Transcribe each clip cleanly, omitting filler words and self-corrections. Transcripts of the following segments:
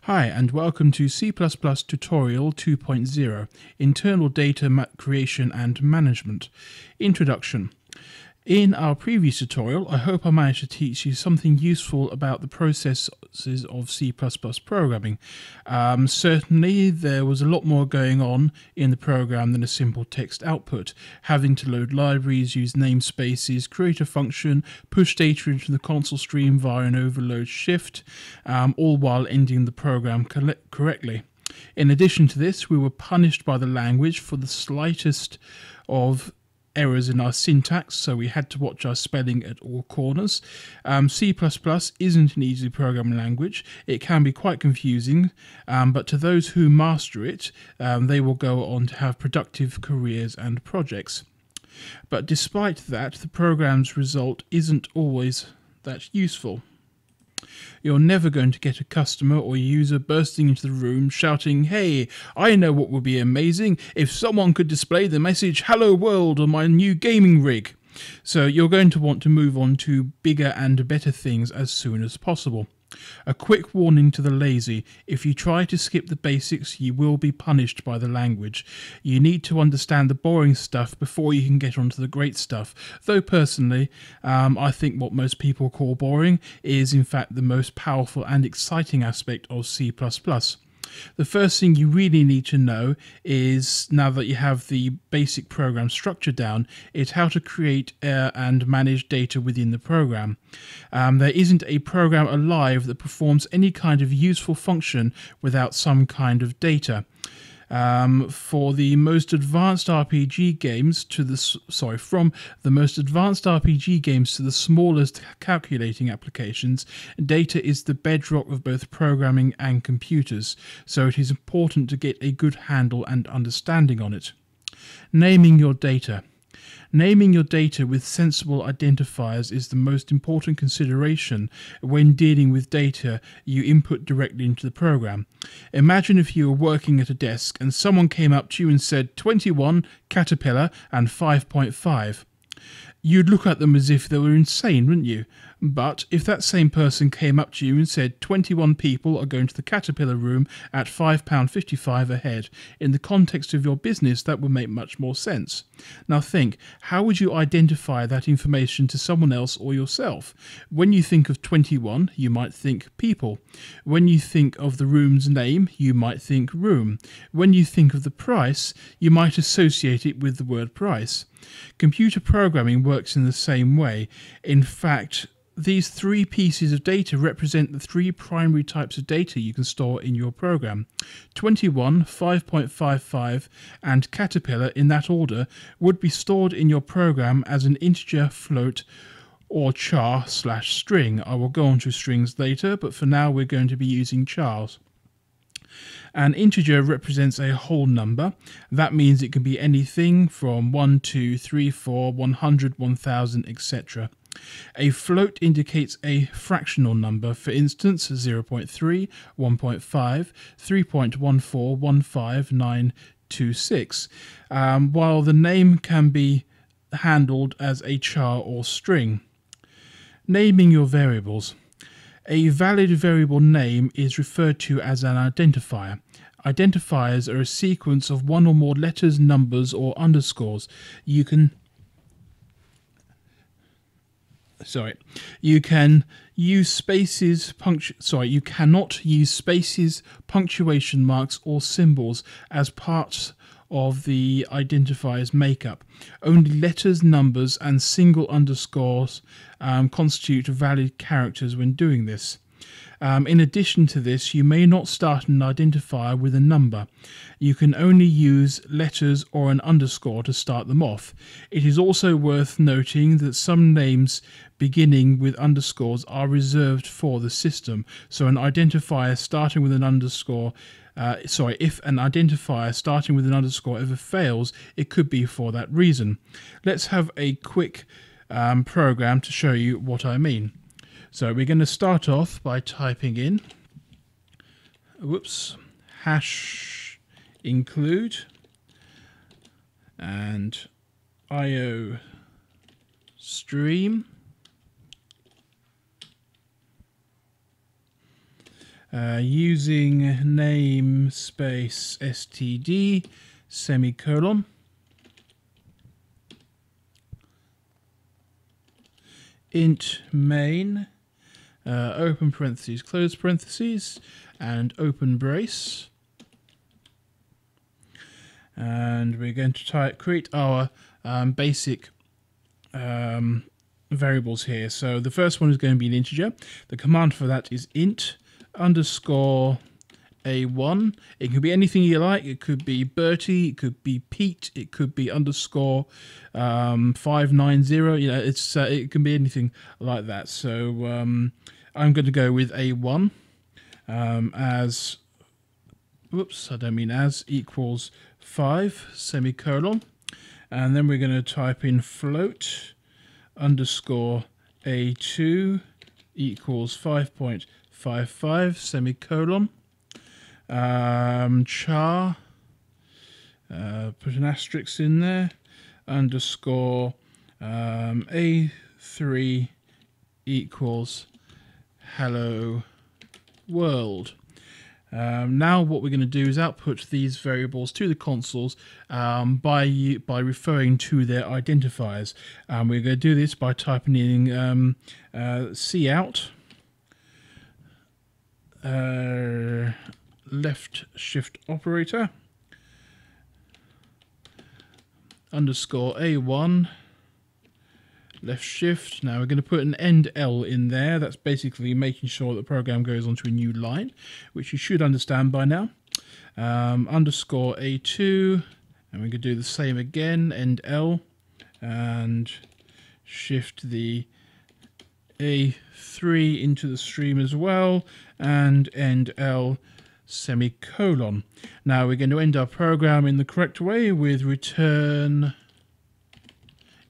Hi and welcome to C++ Tutorial 2.0, Internal Data Creation and Management. Introduction. In our previous tutorial, I hope I managed to teach you something useful about the processes of C++ programming. Certainly, there was a lot more going on in the program than a simple text output, having to load libraries, use namespaces, create a function, push data into the console stream via an overload shift, all while ending the program correctly. In addition to this, we were punished by the language for the slightest of errors in our syntax, so we had to watch our spelling at all corners. C++ isn't an easy programming language. It can be quite confusing, but to those who master it, they will go on to have productive careers and projects. But despite that, the program's result isn't always that useful. You're never going to get a customer or user bursting into the room shouting, "Hey, I know what would be amazing if someone could display the message 'Hello World' on my new gaming rig." So you're going to want to move on to bigger and better things as soon as possible. A quick warning to the lazy: if you try to skip the basics, you will be punished by the language. You need to understand the boring stuff before you can get onto the great stuff. Though personally, I think what most people call boring is in fact the most powerful and exciting aspect of C++. The first thing you really need to know is, now that you have the basic program structure down, is how to create and manage data within the program. There isn't a program alive that performs any kind of useful function without some kind of data. For the most advanced RPG games to the from the most advanced RPG games to the smallest calculating applications, data is the bedrock of both programming and computers, so it is important to get a good handle and understanding on it. Naming your data. Naming your data with sensible identifiers is the most important consideration when dealing with data you input directly into the program. Imagine if you were working at a desk and someone came up to you and said 21, Caterpillar and 5.5. You'd look at them as if they were insane, wouldn't you? But if that same person came up to you and said 21 people are going to the Caterpillar room at £5.55 a head, in the context of your business that would make much more sense. Now think, how would you identify that information to someone else or yourself? When you think of 21, you might think people. When you think of the room's name, you might think room. When you think of the price, you might associate it with the word price. Computer programming works in the same way. In fact, these three pieces of data represent the three primary types of data you can store in your program. 21, 5.55 and Caterpillar, in that order, would be stored in your program as an integer, float, or char/string. I will go on to strings later, but for now we're going to be using chars. An integer represents a whole number. That means it can be anything from 1, 2, 3, 4, 100, 1000, etc. A float indicates a fractional number, for instance 0.3, 1.5, 3.1415926, while the name can be handled as a char or string. Naming your variables. A valid variable name is referred to as an identifier. Identifiers are a sequence of one or more letters, numbers, or underscores. You cannot use spaces, punctuation marks, or symbols as parts of the identifier's makeup. Only letters, numbers, and single underscores constitute valid characters when doing this. In addition to this, you may not start an identifier with a number. You can only use letters or an underscore to start them off. It is also worth noting that some names beginning with underscores are reserved for the system, so an identifier starting with an underscore if an identifier starting with an underscore ever fails, it could be for that reason. Let's have a quick program to show you what I mean. So we're going to start off by typing in hash include and IO stream using namespace std semicolon int main open parentheses close parentheses and open brace, and we're going to create our basic variables here. So the first one is going to be an integer. The command for that is int underscore a1. It can be anything you like. It could be Bertie, it could be Pete, it could be underscore 590. You know, it can be anything like that. So I'm going to go with a1 as equals 5 semicolon, and then we're going to type in float underscore a2 equals 5.55 semicolon. Char, put an asterisk in there, underscore a3 equals hello world. Now what we're going to do is output these variables to the consoles by referring to their identifiers. We're going to do this by typing in cout left shift operator underscore a1 left shift. Now we're going to put an end L in there. That's basically making sure the program goes onto a new line, which you should understand by now. Underscore a2, and we're going to do the same again, end L, and shift the a3 into the stream as well, and end L semicolon. Now we're going to end our program in the correct way with return,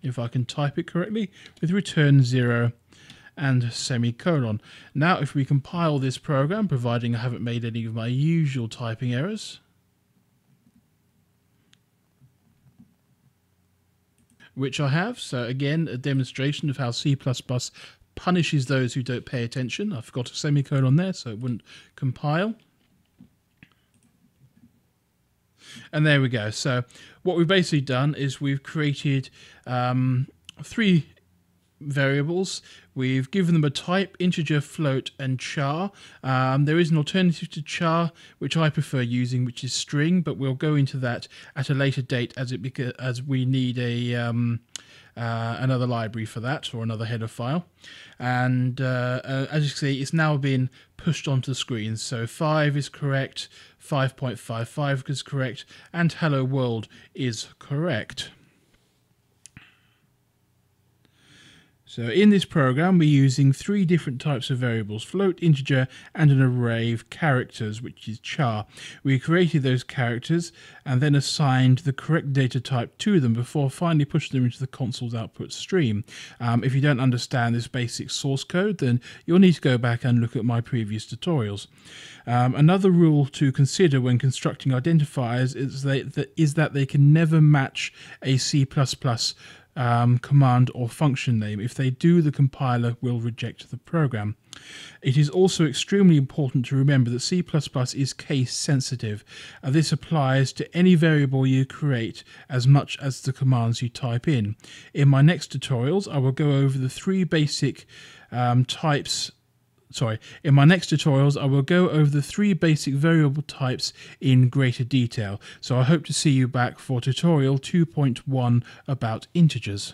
if I can type it correctly, with return 0 and semicolon. Now if we compile this program, providing I haven't made any of my usual typing errors, which I have, so again a demonstration of how C++ punishes those who don't pay attention. I forgot a semicolon there so it wouldn't compile. And there we go. So what we've basically done is we've created 3 variables. We've given them a type, integer, float, and char. There is an alternative to char, which I prefer using, which is string, but we'll go into that at a later date as we need another library for that, or another header file. And as you can see, it's now been pushed onto the screen. So 5 is correct, 5.55 is correct, and hello world is correct. So in this program, we're using 3 different types of variables: float, integer, and an array of characters, which is char. We created those characters and then assigned the correct data type to them before finally pushing them into the console's output stream. If you don't understand this basic source code, then you'll need to go back and look at my previous tutorials. Another rule to consider when constructing identifiers is that they can never match a C++ command or function name. If they do, the compiler will reject the program. It is also extremely important to remember that C++ is case sensitive. This applies to any variable you create as much as the commands you type in. In my next tutorials, I will go over the 3 basic in my next tutorials, I will go over the 3 basic variable types in greater detail. So I hope to see you back for tutorial 2.1 about integers.